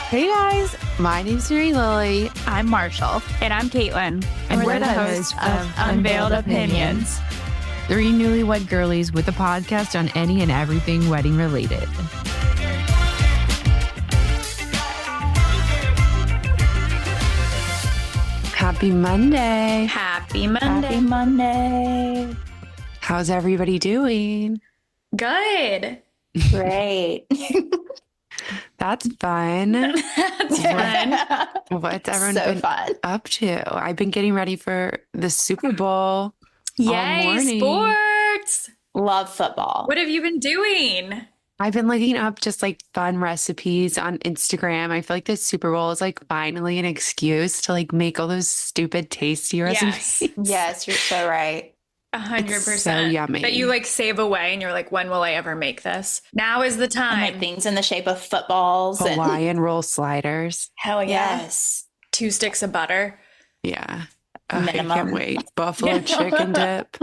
Hey guys, my name's Mary Lily. I'm Marshall. And I'm Caitlin. And we're the hosts of Unveiled Opinions. Three newlywed girlies with a podcast on any and everything wedding related. Happy Monday. Happy Monday. Happy Monday. How's everybody doing? Good. Great. That's fun. That's fun. What's everyone So been fun. up to? I've been getting ready for the Super Bowl all Yay, morning. sports. Love football. What have you been doing? I've been looking up just like fun recipes on Instagram. I feel like the Super Bowl is like finally an excuse to like make all those stupid tasty recipes. Yes, you're so right. 100%. So yummy. That you like save away and you're like, when will I ever make this? Now is the And time. like things in the shape of footballs. And, Hawaiian roll sliders. Hell yeah. yes. 2 sticks of butter. Yeah. I can't Minimum. wait. Buffalo Yeah. chicken dip.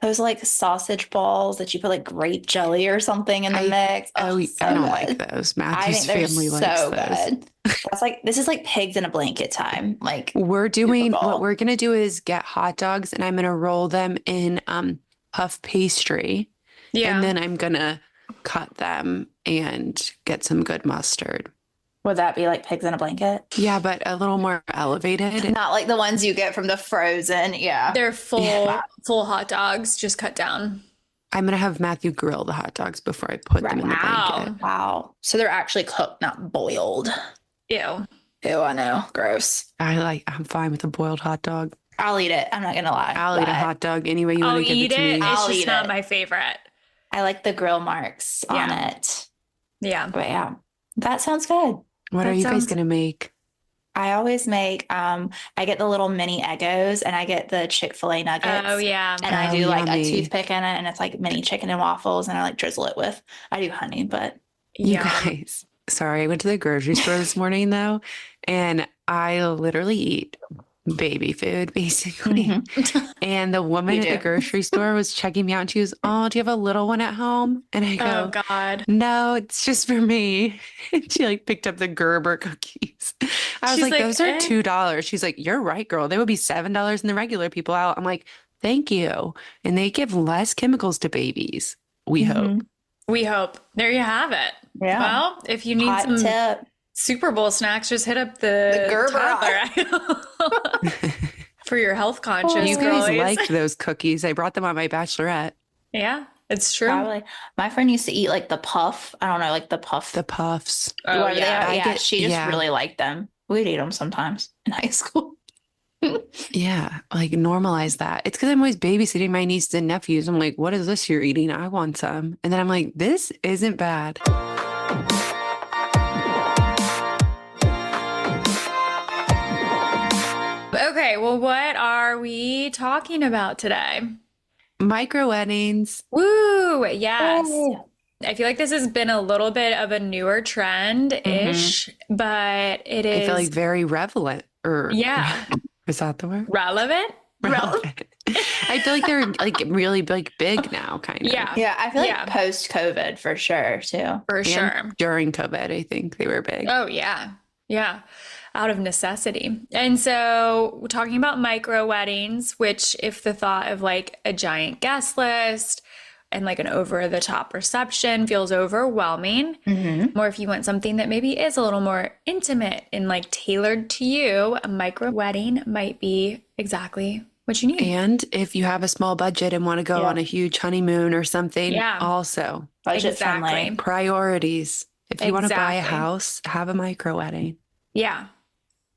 Those like sausage balls that you put like grape jelly or something in the mix. Oh, so I don't good. like those. I Matthew's think they're family so likes those. good. That's like, this is like pigs in a blanket time. Like, We're doing Bowl. what we're gonna do is get hot dogs and I'm gonna roll them in puff pastry. Yeah. And then I'm gonna cut them and get some good mustard. would that be like pigs in a blanket? Yeah, but a little more elevated. Not like the ones you get from the frozen. Yeah. They're full Yeah. full hot dogs, just cut down. I'm gonna have Matthew grill the hot dogs before I put them in the Wow. blanket. Wow. So they're actually cooked, not boiled. Ew. Ew, I know. Gross. I'm fine with a boiled hot dog. I'll eat it. I'm not going to lie. I'll eat a but hot dog any way you I'll want to give eat it to it. me. It's I'll just eat not it. my favorite. I like the grill marks on it. Yeah. But yeah, that sounds good. What That are you guys sounds- gonna make? I always make, I get the little mini Eggos and I get the Chick-fil-A nuggets. Oh yeah. And I Oh, do like yummy. a toothpick in it and it's like mini chicken and waffles and I like drizzle it with, I do honey, but You Yeah. guys, sorry, I went to the grocery store this morning though, and I literally eat baby food basically. Mhm. And the woman You at the do. grocery store was checking me out and she goes, "Oh, do you have a little one at home?" And I Oh go, God. "No, it's just for me." And she like picked up the Gerber cookies. I was She's like, like, "Those are eh. $2." She's like, "You're right, girl. They would be $7 in the regular people out." I'm like, "Thank you." And they give less chemicals to babies. We hope. Mhm. We hope. There you have it. Yeah. Well, if you need Hot some tip. Super Bowl snacks, just hit up the Gerber toddler for your health conscious You guys girlies. liked those cookies. I brought them on my bachelorette. Yeah, it's true. Probably. My friend used to eat like the puff. I don't know, like the puff. The puffs. Oh whatever they yeah. are. I Yeah, get- she just yeah. really liked them. We'd eat them sometimes in high school. Yeah, like normalize that. It's because I'm always babysitting my nieces and nephews. I'm like, what is this you're eating? I want some. And then I'm like, this isn't bad. Okay, well, what are we talking about today? Micro weddings. Woo! Yes. Yay. I feel like this has been a little bit of a newer trend-ish, but it I is feel like very relevant. Or yeah, is that the word? relevant. Relevant. I feel like they're like really like big now, kind of. Yeah, Yeah, I feel like Yeah. post-COVID for sure too. for And sure. during COVID, I think they were big. Oh, yeah. Yeah. Out of necessity. And so we're talking about micro weddings, which if the thought of like a giant guest list and like an over the top reception feels overwhelming, Mm-hmm. or if you want something that maybe is a little more intimate and like tailored to you, a micro wedding might be exactly what you need. And if you have a small budget and want to go Yeah. on a huge honeymoon or something, Yeah. also Budget Exactly. friendly. priorities. If you want to buy a Exactly. house, have a micro wedding. Yeah.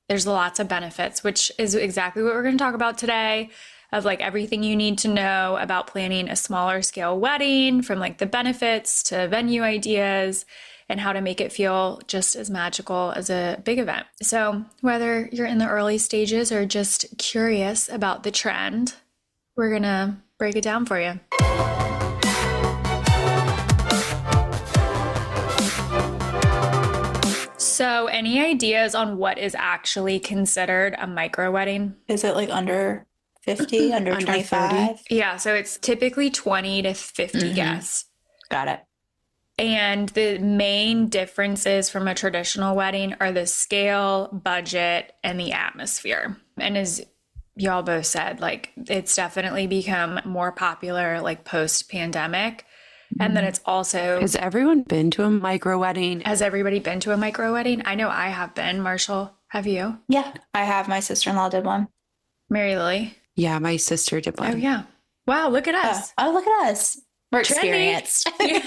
There's lots of benefits, which is exactly what we're going to talk about today, of like everything you need to know about planning a smaller scale wedding, from like the benefits to venue ideas and how to make it feel just as magical as a big event. So whether you're in the early stages or just curious about the trend, we're going to break it down for you. So, any ideas on what is actually considered a micro wedding? Is it like under 50, under Under 25? Yeah, so it's typically 20 to 50 Mhm. guests. Got it. And the main differences from a traditional wedding are the scale, budget, and the atmosphere. And as y'all both said, like it's definitely become more popular like post-pandemic. And then it's also, Has everyone been to a micro wedding? has everybody been to a micro wedding? I know I have been. Marshall, have you? Yeah, I have. My sister-in-law did one. Mary Lily? Yeah, my sister did one. Oh, yeah. Wow, look at us. Oh, look at us. We're Trendy. experienced. Yeah.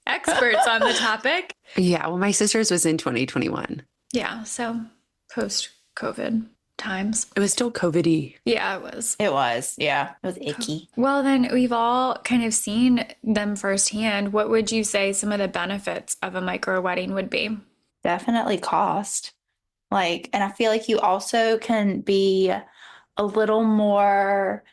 Experts on the topic. Yeah, well, my sister's was in 2021. Yeah, so post-COVID times. It was still COVID-y. Yeah, it was. It was. Yeah. It was icky. Well, then we've all kind of seen them firsthand. What would you say some of the benefits of a micro wedding would be? Definitely cost. Like, and I feel like you also can be a little more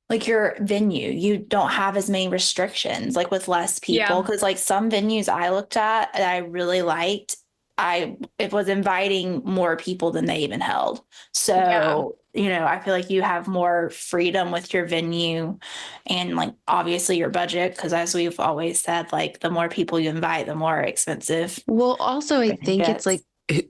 like your venue. You don't have as many restrictions, like with less people. Yeah. Because like some venues I looked at that I really liked, it was inviting more people than they even held. So, you know, I feel like you have more freedom with your venue and like obviously your budget, because as we've always said, like the more people you invite, the more expensive. Well, also, I everything think it's gets. like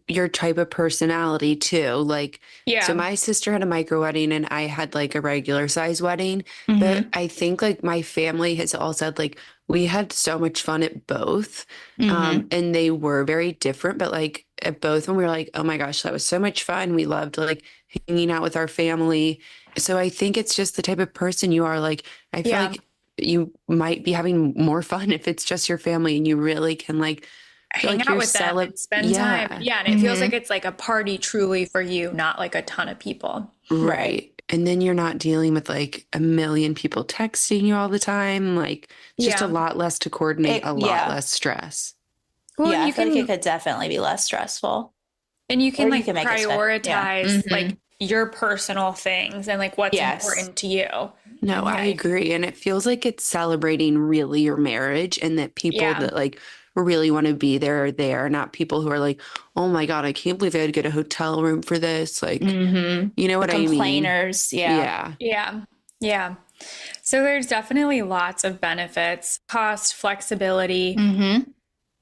your type of personality too. Like, Yeah. so my sister had a micro wedding and I had like a regular size wedding. Mhm. But I think like my family has all said like we had so much fun at both. Mhm. And they were very different, but like at both when we were like, oh my gosh, that was so much fun. We loved like hanging out with our family. So I think it's just the type of person you are. Like, I feel Yeah. like you might be having more fun if it's just your family and you really can like feel Hang like out you're with them and spend Yeah. time. Yeah, and it feels Mhm. like it's like a party truly for you, not like a ton of people. Right. And then you're not dealing with like a million people texting you all the time. Like it's just a Yeah. lot less to coordinate, a lot Yeah. less stress. Well, Yeah, and I you feel like it can could definitely be less stressful. and you Or can you like can make it yeah. prioritize Mhm. like your personal things and like what's Yes. important to you. No, I Okay. agree. And it feels like it's celebrating really your marriage and that people Yeah. that like really want to be there are there, not people who are like, oh my God, I can't believe I had to get a hotel room for this. Like, Mhm. you know The what I mean? complainers. Yeah. Yeah. Yeah. Yeah. So there's definitely lots of benefits, cost, flexibility, Mhm.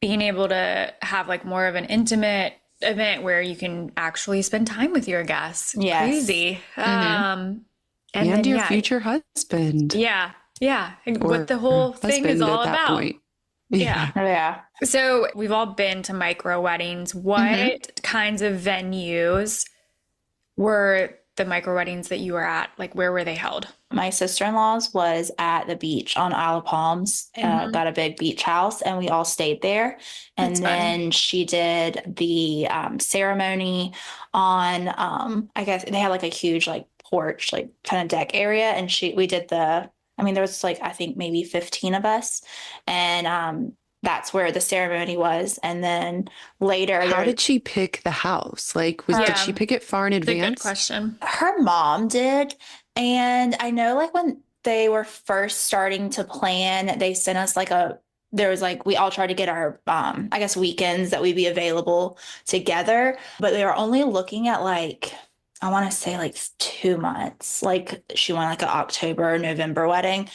being able to have like more of an intimate event where you can actually spend time with your guests. Yes. Crazy. And And then, your yeah, future husband. yeah, yeah. And Or what the whole thing is husband all at that about. point. Yeah. Oh, yeah. So we've all been to micro weddings. What kinds of venues were the micro weddings that you were at? Like, where were they held? My sister-in-law's was at the beach on Isle of Palms, got a big beach house, and we all stayed there. And That's fun. then she did the ceremony on, I guess they had like a huge like porch, like kind of deck area, and we did there was like I think maybe 15 of us, and that's where the ceremony was. And then later, How did she pick the house? Like, did Yeah. she pick it far in That's a good advance? question. her mom did. And I know like when they were first starting to plan, they sent us there was like we all tried to get our I guess weekends that we'd be available together, but they were only looking at like I want to say like 2 months. Like she wanted like an October or November wedding.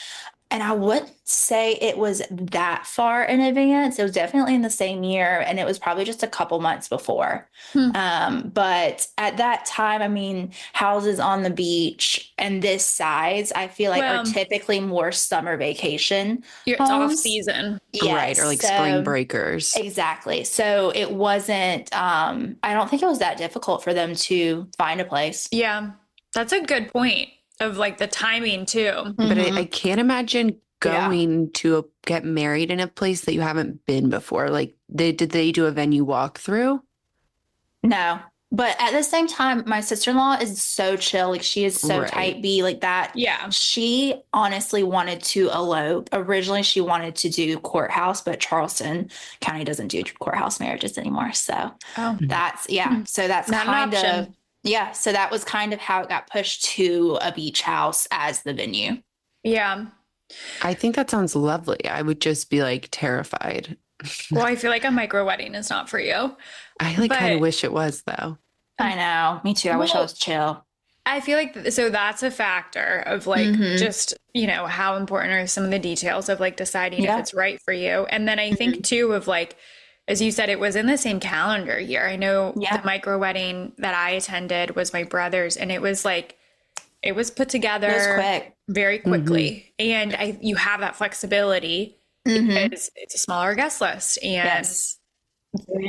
And I wouldn't say it was that far in advance. It was definitely in the same year, and it was probably just a couple months before. But at that time, I mean, houses on the beach and this size, I feel like Well, are typically more summer vacation It's off homes. season. Right. Or like Yes, spring so breakers. exactly. So it wasn't, I don't think it was that difficult for them to find a place. Yeah. That's a good point of like the timing too. But Mhm. I can't imagine Yeah. going to get married in a place that you haven't been before. Like, did they do a venue walkthrough? No. But at the same time, my sister-in-law is so chill. Like she is so Right. type B like that. Yeah. She honestly wanted to elope. Originally, she wanted to do courthouse, but Charleston County doesn't do courthouse marriages anymore. So Oh, so that's Not an kind of option. so that was kind of how it got pushed to a beach house as the venue. yeah. I think that sounds lovely. I would just be like terrified. Well, I feel like a micro wedding is not for you. I like kind But- of wish it was though. I know. Me too. I wish I Well, was chill. I feel like so that's a factor of like Hmm. just, how important are some of the details of like deciding if Yeah. it's right for you. And then I think Mhm. too of like, as you said, it was in the same calendar year. I know the Yeah. micro wedding that I attended was my brother's, and it was like it was put It was together quick. very Hmm. quickly. And you have that flexibility Hmm. because it's a smaller guest list and Yes.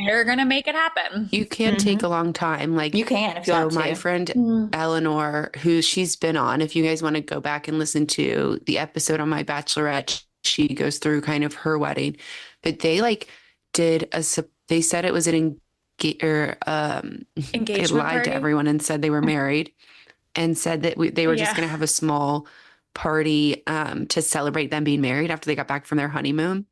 they're gonna make it happen. You can take Hmm. a long time. Like, You can if you so want my to. friend Mm. Eleanor, who she's been on, if you guys want to go back and listen to the episode on my bachelorette, she goes through kind of her wedding. But they like did they said it was an they Engagement lied to party. everyone and said they were married and said that they were just Yeah. going to have a small party to celebrate them being married after they got back from their honeymoon.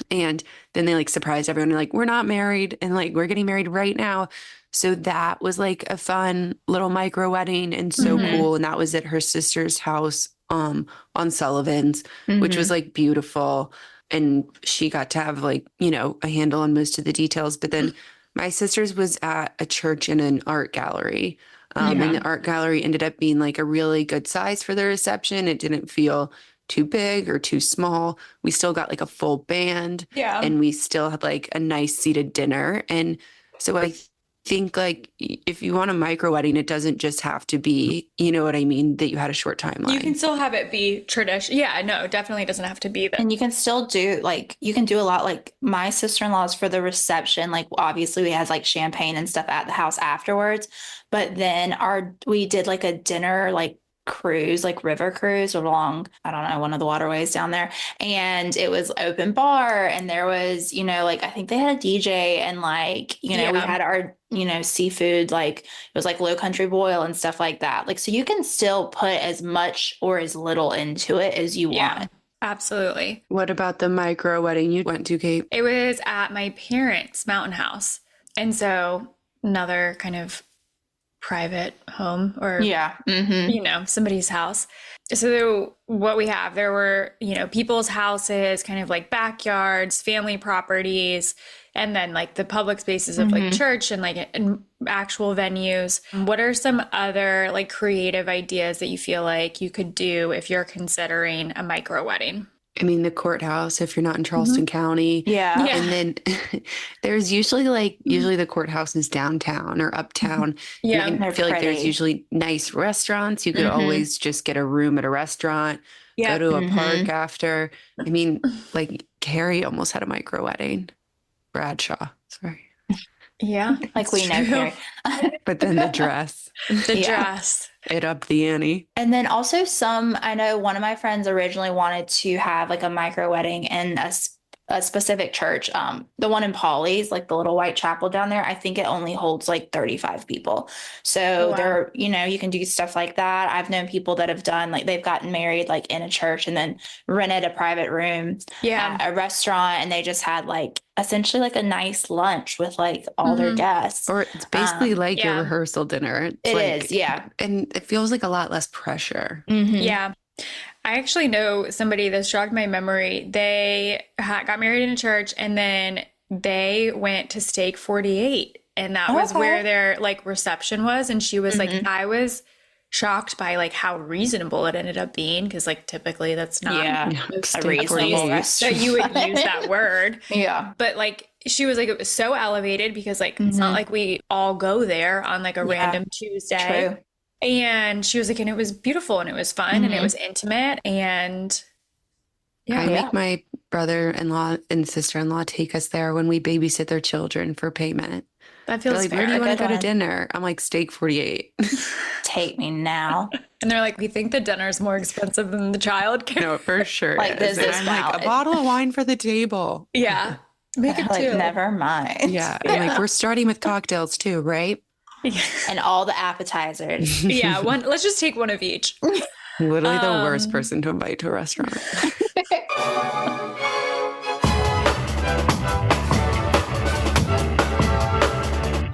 And then they like surprised everyone, like, we're not married and like we're getting married right now. So that was like a fun little micro wedding and so Hmm. cool. And that was at her sister's house on Sullivan's, which was Hmm. like beautiful. And she got to have like, a handle on most of the details. But then my sister's was at a church in an art gallery. And Hmm. the art gallery ended up being like a really good size for the reception. It didn't feel too big or too small. We still got like a full band Yeah. and we still had like a nice seated dinner. And so I think like if you want a micro wedding, it doesn't just have to be, you know what I mean, that you had a short You can timeline. still have it be tradition. Yeah, no, it definitely doesn't have to be that. And you can still do like you can do a lot. Like my sister-in-law's for the reception. Like obviously we had like champagne and stuff at the house afterwards, but then our we did like a dinner like cruise, like river cruise along, I don't know, one of the waterways down there. And it was open bar and there was, like I think they had a DJ and like, we Yeah. had our, seafood, like it was like low country boil and stuff like that. Like so you can still put as much or as little into it as you Yeah. want. Absolutely. What about the micro wedding you went to, Kate? It was at my parents' mountain house. And so another kind of private home or, Yeah. Hmm. somebody's house. So what we have, there were, people's houses, kind of like backyards, family properties, and then like the public spaces of like Hmm. church and like and actual venues. What are some other like creative ideas that you feel like you could do if you're considering a micro wedding? I mean, the courthouse, if you're not in Mhm. Charleston County. Yeah. Yeah. And then there's usually the courthouse is downtown or uptown. And Yeah. I They're feel like there's pretty. usually nice restaurants. You could Hmm. always just get a room at a restaurant, go Yep. to a park Hmm. after. I mean, like Carrie almost had a micro wedding. Bradshaw, sorry. Yeah, Like it's we know, true. Carrie. But then the dress, The Yeah. dress. it upped the ante. And then also I know one of my friends originally wanted to have like a micro wedding in a specific church. The one in Polly's, like the little white chapel down there, I think it only holds like 35 people. Oh, So wow. you can do stuff like that. I've known people that have done like they've gotten married like in a church and then rented a private room Yeah. at a restaurant and they just had like essentially like a nice lunch with like all their Hmm. guests. Or it's basically like your Yeah. rehearsal dinner. It's It is, like, yeah. and it feels like a lot less pressure. Hmm. Yeah. I actually know somebody that jogged my memory. They got married in a church and then they went to Steak 48 and that was where Okay. their like reception was and she was like Hmm. I was shocked by like how reasonable it ended up being because like typically that's not Yeah. Yeah, the A steak reasonable place 48. that you would restaurant. use that word. Yeah. But like she was like it was so elevated because like it's not Hmm. like we all go there on like a Yeah. random Tuesday. True. And she was like, and it was beautiful and it was fun and it was Hmm. intimate and I yeah. Yeah. make my brother-in-law and sister-in-law take us there when we babysit their children for payment. That They're feels like, where do A you fair. want to good go to one. dinner? I'm like, Steak 48. Take me now. And they're like, we think the dinner's more expensive than the childcare. No, it for sure Like, is. does And this I'm like, a valid? bottle of wine for the table. Yeah. Make it Like, two. never mind. Yeah. I'm like, we're starting with cocktails too, right? Yeah. And all the appetizers. Yeah, one let's just take one of each. Literally the worst Um, person to invite to a restaurant.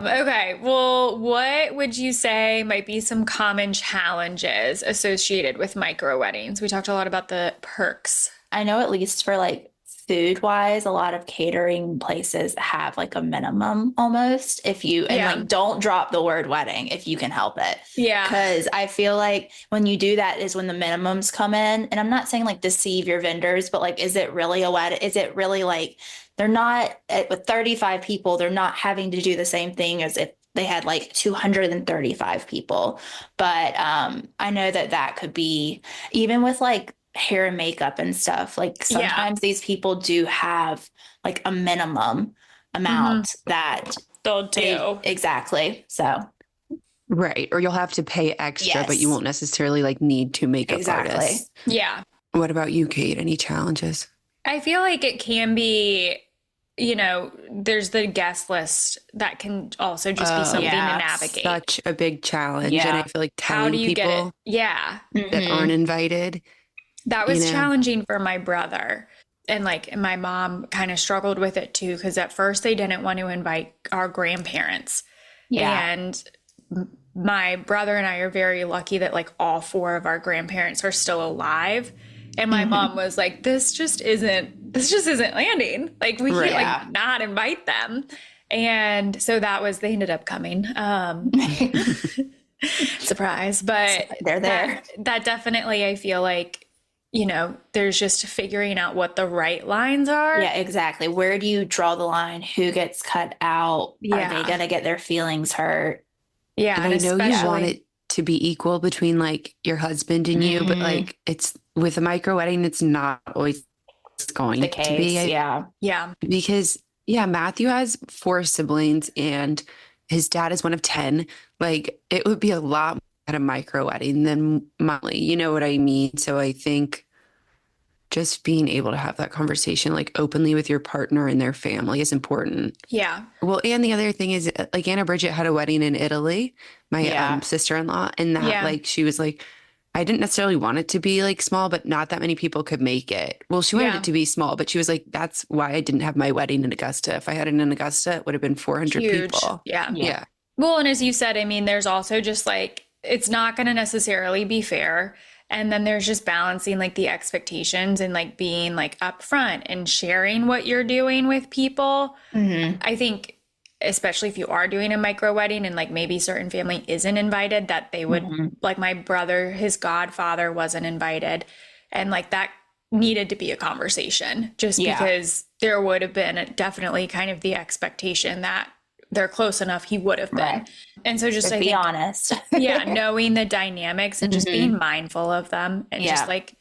okay, well, what would you say might be some common challenges associated with micro weddings? We talked a lot about the perks. I know at least for like food wise, a lot of catering places have like a minimum almost if you, and Yeah. like don't drop the word wedding if you can help it. Yeah. Because I feel like when you do that is when the minimums come in. And I'm not saying like deceive your vendors, but like, is it really a wedding? Is it really like they're not with 35 people, they're not having to do the same thing as if they had like 235 people. But I know that that could be even with like hair and makeup and stuff. Like Yeah. sometimes these people do have like a minimum amount that They'll they do. exactly. So Right. Or you'll have to pay extra, but you yes, won't necessarily like need two makeup exactly. artists. Yeah. What about you, Kate? Any challenges? I feel like it can be, there's the guest list that can also just be something yeah. to navigate. Such a big challenge. Yeah. And I feel like How do telling you get it? people Yeah. that aren't invited, That was know? challenging for my brother. And like my mom kind of struggled with it too, because at first they didn't want to invite our grandparents. Yeah. And my brother and I are very lucky that like all four of our grandparents are still alive. And my mom was like, this just isn't landing. Like we can't Yeah. like not invite them. And so they ended up coming. Surprise. But They're there. that definitely, I feel like, there's just figuring out what the right lines are. Yeah, exactly. Where do you draw the line? Who gets cut out? Are Yeah. they going to get their feelings hurt? Yeah. And I know you want it to be equal between like your husband and you, but like it's with a micro wedding, it's not always going The to case. be. Yeah. Yeah. Because Matthew has 4 siblings and his dad is one of 10. Like it would be a lot more at a micro wedding than Molly. You know what I mean? So I think just being able to have that conversation like openly with your partner and their family is important. Yeah. Well, and the other thing is like Anna Bridget had a wedding in Italy, my sister-in-law, and that like she was like, I didn't necessarily want it to be like small, but not that many people could make it. Well, she wanted it to be small, but she was like, that's why I didn't have my wedding in Augusta. If I had it in Augusta, it would have been 400 Huge. people. Yeah. Yeah. Well, and as you said, I mean, there's also just like, it's not going to necessarily be fair. And then there's just balancing like the expectations and like being like upfront and sharing what you're doing with people. I think, especially if you are doing a micro wedding and like maybe certain family isn't invited, that they would like my brother, his godfather wasn't invited. And like that needed to be a conversation just because there would have been definitely kind of the expectation that they're close enough, he would have been. Right. And so just I be think, honest. knowing the dynamics and just being mindful of them and just like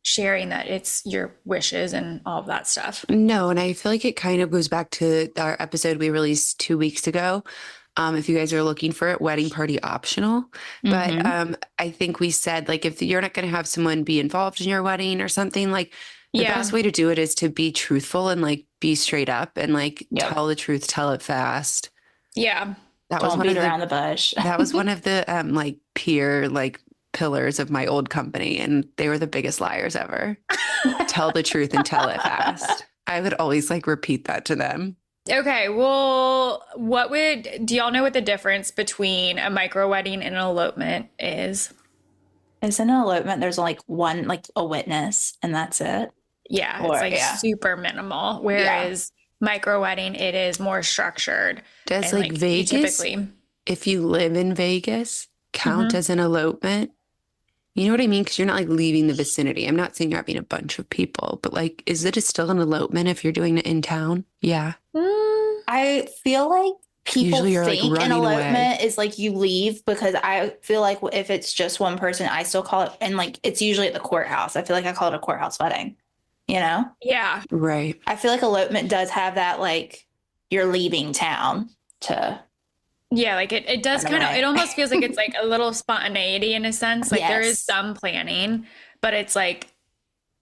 sharing that it's your wishes and all of that stuff. No, and I feel like it kind of goes back to our episode we released 2 weeks ago. If you guys are looking for it, wedding party optional. But I think we said like if you're not going to have someone be involved in your wedding or something, like the best way to do it is to be truthful and like be straight up and like tell the truth, tell it fast. Yeah. That Don't was one beat of around the bush. that was one of the like peer like pillars of my old company, and they were the biggest liars ever. Tell the truth and tell it fast. I would always like repeat that to them. Okay, well, do y'all know what the difference between a micro wedding and an elopement is? Is an elopement, there's like one, like a witness, and that's it. Yeah, Or- it's like yeah. super minimal. Whereas micro wedding, it is more structured. Does And, like you Vegas, typically, if you live in Vegas, count as an elopement? You know what I mean? Because you're not like leaving the vicinity. I'm not saying you're having a bunch of people, but like, is it still an elopement if you're doing it in town? Yeah. I feel like people Usually you're, like, think an running away. elopement is like you leave, because I feel like if it's just one person, I still call it, and like it's usually at the courthouse. I feel like I call it a courthouse wedding, you know? yeah. Right. I feel like elopement does have that, like you're leaving town to. Yeah, like it does Run kind of, away. it almost feels like it's like a little spontaneity in a sense. Like there is Yes. some planning, but it's like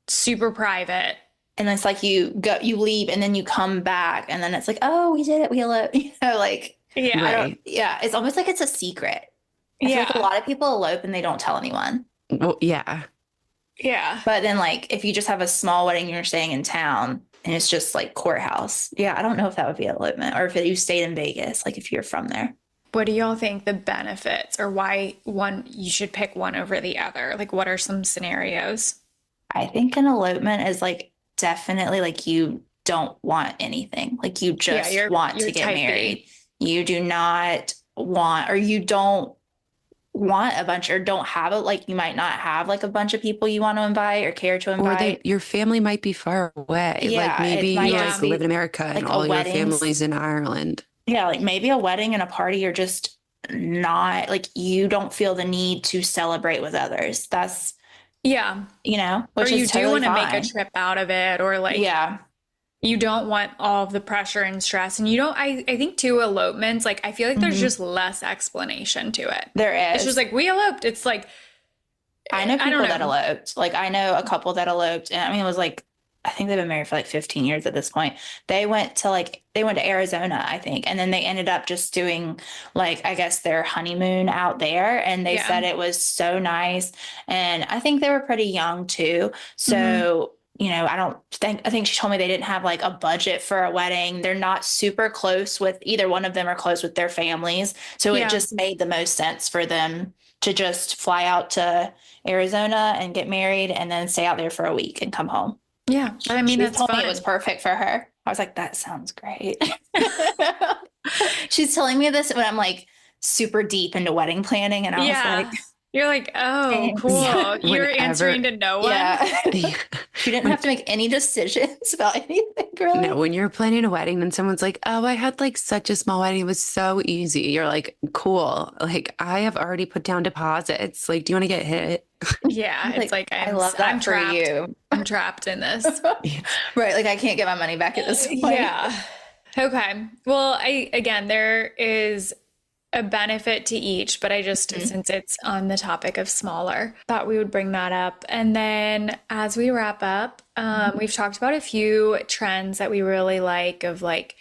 super private. And it's like you leave, and then you come back, and then it's like, oh, we did it. We eloped, like, Yeah. Right. it's almost like it's a secret. I feel like a lot of people elope and they don't tell anyone. Well, yeah. Yeah. But then, like, if you just have a small wedding, you're staying in town, and it's just like courthouse. Yeah, I don't know if that would be elopement, or if you stayed in Vegas, like if you're from there. What do y'all think the benefits or why you should pick one over the other? Like what are some scenarios? I think an elopement is like definitely like you don't want anything. Like you Yeah, just want you're to get type married. B. You do not want, or you don't want a bunch, or don't have it. Like you might not have like a bunch of people you want to invite or care to Or invite. your family might be far away. Like Yeah, maybe it you might Yeah. just like live be in America and like a all your wedding's, family's in Ireland. yeah, like maybe a wedding and a party are just not like you don't feel the need to celebrate with others. That's, Yeah. Or which you is do totally want to make a fine. trip out of it, or like Yeah. you don't want all of the pressure and stress. And you don't, I think too, elopements, like I feel like there's Hmm. just less explanation to it. There It's just is. like we eloped. It's like, I know I don't people that know. eloped. Like I know a couple that eloped, and I mean it was like I think they've been married for like 15 years at this point. They went to Arizona, I think, and then they ended up just doing like I guess their honeymoon out there, and they Yeah. said it was so nice. And I think they were pretty young too. Hmm. So, I think she told me they didn't have like a budget for a wedding. They're not super close with either one of them are close with their families. So it Yeah. just made the most sense for them to just fly out to Arizona and get married and then stay out there for a week and come home. Yeah. But I mean, She that's told me it was fun. perfect for her. I was like, that sounds great. She's telling me this when I'm like super deep into wedding planning. And I was like, Yeah. You're like, oh, thanks. cool. You're Whenever, answering to no one. Yeah. yeah, She didn't when have to make any decisions about anything, no, really. when you're planning a wedding and someone's like, "Oh, I had like such a small wedding, it was so easy." You're like, "Cool. Like I have already put down deposits. Like, do you want to get hit?" Yeah. It's Like, like I love I'm that for trapped. you. I'm trapped in this. Yeah. Right. Like, I can't get my money back at this point. Yeah. Okay. Well, again, there is a benefit to each, but I just, Mhm. since it's on the topic of smaller, thought we would bring that up. And then as we wrap up, we've talked about a few trends that we really like of like,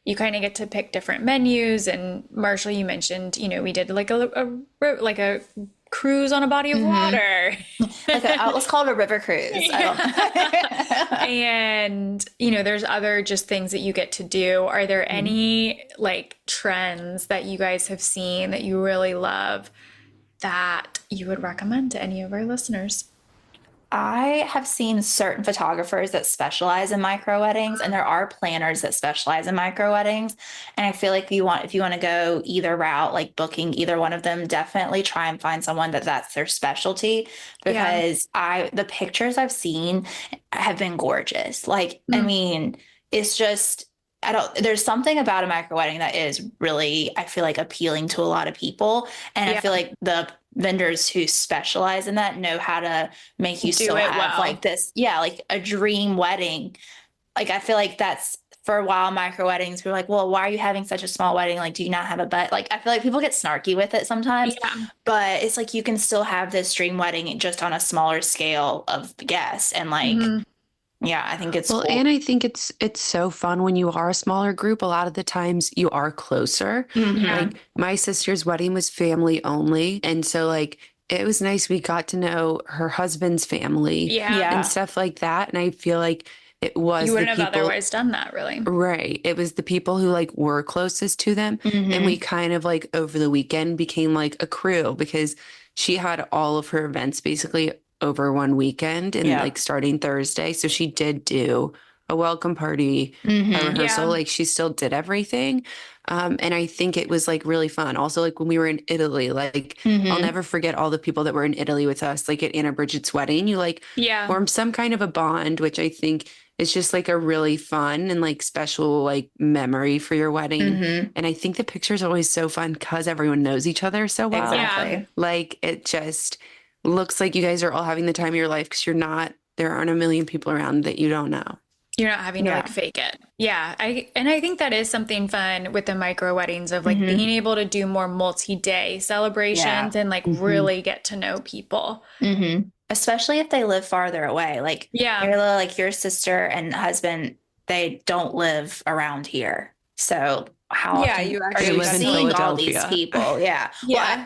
you kind of get to pick different menus. And Marshall, you mentioned, we did like a cruise on a body of Mhm. water. Like, let's call it a river cruise. I don't. And, there's other just things that you get to do. Are there Mhm. any like trends that you guys have seen that you really love that you would recommend to any of our listeners? I have seen certain photographers that specialize in micro weddings, and there are planners that specialize in micro weddings. And I feel like if you want to go either route, like booking either one of them, definitely try and find someone that's their specialty Yeah. because the pictures I've seen have been gorgeous. Like, I Mm. mean, it's just there's something about a micro wedding that is really, I feel like, appealing to a lot of people. And I Yeah. feel like the vendors who specialize in that know how to make you Do still it have like well. this, yeah, like a dream wedding. Like I feel like that's for a while, micro weddings, we're like, well, why are you having such a small wedding? Like, do you not have a butt? Like, I feel like people get snarky with it sometimes, Yeah. but it's like you can still have this dream wedding just on a smaller scale of guests. And like, Hmm. yeah, I think it's Well, cool. and I think it's so fun when you are a smaller group. A lot of the times you are closer. Yeah. Hmm. Like my sister's wedding was family only, and so like it was nice. We got to know her husband's family Yeah. and Yeah. stuff like that. And I feel like it You was the wouldn't have people. otherwise done that, really. Right. It was the people who like were closest to them. And we Hmm. kind of like over the weekend became like a crew because she had all of her events basically over one weekend and Yeah. like starting Thursday. So she did do a welcome party, a Hmm. rehearsal, Yeah. like she still did everything. And I think it was like really fun. Also, like when we were in Italy, like I'll Hmm. never forget all the people that were in Italy with us, like at Anna Bridget's wedding. You like Yeah. form some kind of a bond, which I think it's just like a really fun and like special like memory for your wedding. Hmm. And I think the picture is always so fun because everyone knows each other so well. Yeah. Exactly. Like it just looks like you guys are all having the time of your life because there aren't a million people around that you don't know. You're not having to like Yeah. fake it. Yeah. I think that is something fun with the micro weddings of like Hmm. being able to do more multi-day Yeah. celebrations and like Mhm. really get to know people. Hmm. Especially if they live farther away. Like Yeah. Marilla, like your sister and husband, they don't live around here. So how Yeah, often you are They actually you live get in to seeing all these Philadelphia. people? Yeah. Well, Yeah.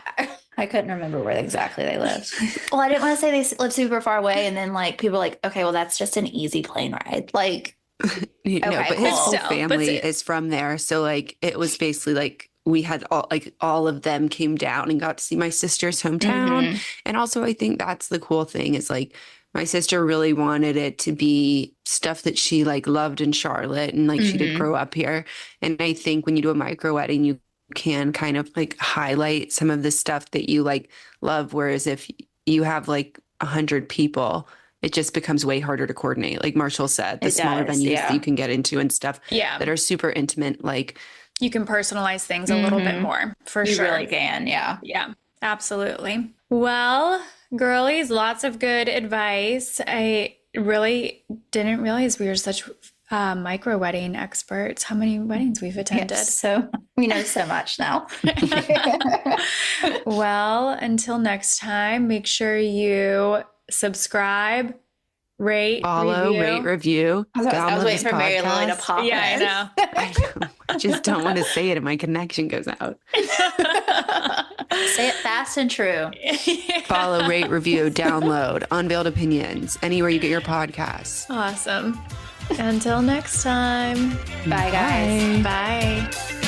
I couldn't remember where exactly they lived. Well, I didn't want to say they live super far away, and then like people are like, okay, well, that's just an easy plane ride. Like, No, okay, but his But whole cool. still, but family is from there. So like it was basically like we had all of them came down and got to see my sister's hometown. Mm-hmm. And also I think that's the cool thing is like my sister really wanted it to be stuff that she like loved in Charlotte and like she did Mm-hmm. grow up here. And I think when you do a micro wedding, you can kind of like highlight some of the stuff that you like love. Whereas if you have like 100 people, it just becomes way harder to coordinate. Like Marshall said, the It smaller does, venues that yeah. you can get into and stuff Yeah. that are super intimate, like You can personalize things a little bit Mhm. more, for You sure. really can, yeah. Yeah, absolutely. Well, girlies, lots of good advice. I really didn't realize we were such micro wedding experts. How many weddings we've attended. Yes, so we know so much now. Well, until next time, make sure you subscribe, rate, follow, review. rate, review, I was download waiting this for Mary Lily to podcast. pop Yeah, I in. know. I know. I just don't want to say it and my connection goes out. Say it fast and true. Follow, rate, review, download, Unveiled Opinions, anywhere you get your podcasts. Awesome. Until next time. Bye, guys. Bye.